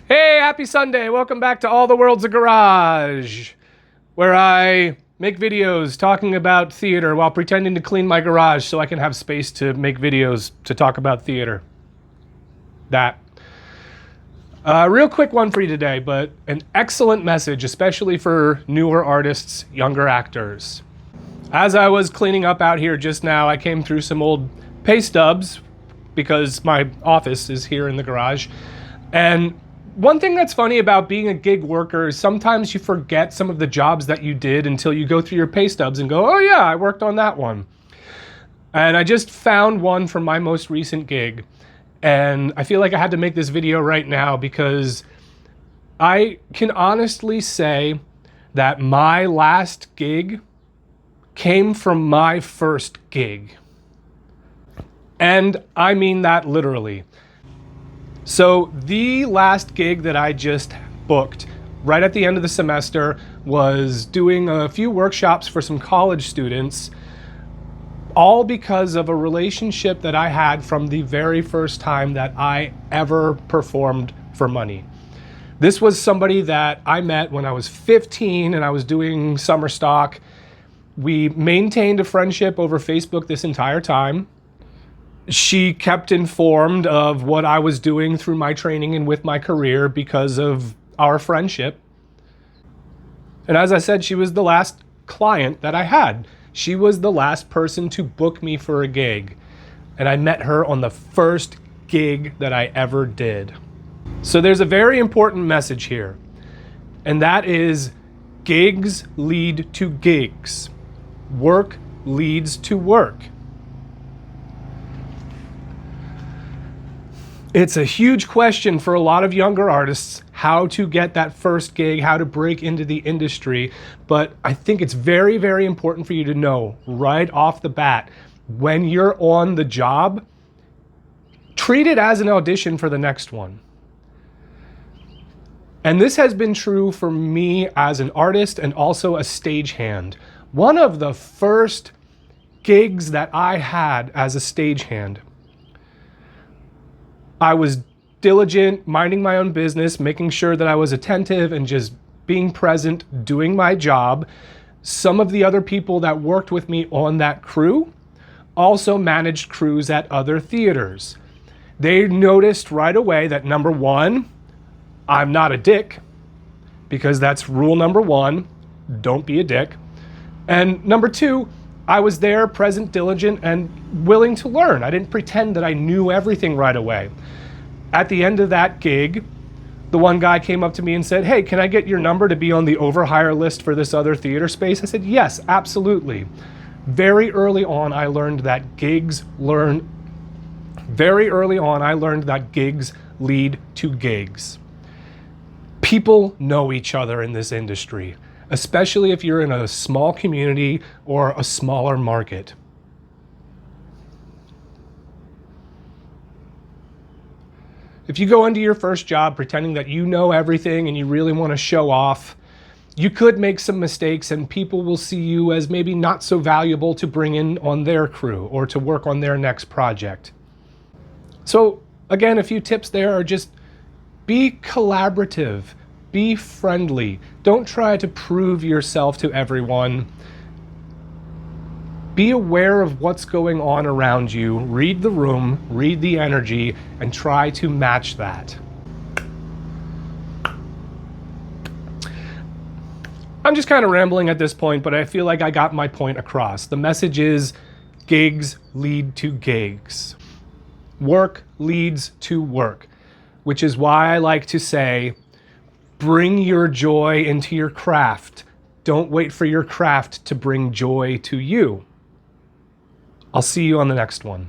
Hey, happy Sunday. Welcome back to All the World's a Garage, where I make videos talking about theater while pretending to clean my garage so I can have space to make videos to talk about theater. That. Real quick one for you today, but an excellent message, especially for newer artists, younger actors. As I was cleaning up out here just now, I came through some old pay stubs because my office is here in the garage. And one thing that's funny about being a gig worker is sometimes you forget some of the jobs that you did until you go through your pay stubs and go, oh yeah, I worked on that one. And I just found one from my most recent gig. And I feel like I had to make this video right now because I can honestly say that my last gig came from my first gig. And I mean that literally. So the last gig that I just booked right at the end of the semester was doing a few workshops for some college students, all because of a relationship that I had from the very first time that I ever performed for money. This was somebody that I met when I was 15 and I was doing summer stock. We maintained a friendship over Facebook this entire time. She kept informed of what I was doing through my training and with my career because of our friendship. And as I said, she was the last client that I had. She was the last person to book me for a gig. And I met her on the first gig that I ever did. So there's a very important message here. And that is gigs lead to gigs. Work leads to work. It's a huge question for a lot of younger artists, how to get that first gig, how to break into the industry. But I think it's very, very important for you to know right off the bat, when you're on the job, treat it as an audition for the next one. And this has been true for me as an artist and also a stagehand. One of the first gigs that I had as a stagehand, I was diligent, minding my own business, making sure that I was attentive and just being present, doing my job. Some of the other people that worked with me on that crew also managed crews at other theaters. They noticed right away that number one, I'm not a dick, because that's rule number one, don't be a dick. And number two, I was there, present, diligent, and willing to learn. I didn't pretend that I knew everything right away. At the end of that gig, the one guy came up to me and said, hey, can I get your number to be on the overhire list for this other theater space? I said, yes, absolutely. Very early on, I learned that gigs lead to gigs. People know each other in this industry, especially if you're in a small community or a smaller market. If you go into your first job pretending that you know everything and you really want to show off, you could make some mistakes and people will see you as maybe not so valuable to bring in on their crew or to work on their next project. So again, a few tips there are just be collaborative. Be friendly. Don't try to prove yourself to everyone. Be aware of what's going on around you. Read the room, read the energy, and try to match that. I'm just kind of rambling at this point, but I feel like I got my point across. The message is gigs lead to gigs. Work leads to work, which is why I like to say, bring your joy into your craft. Don't wait for your craft to bring joy to you. I'll see you on the next one.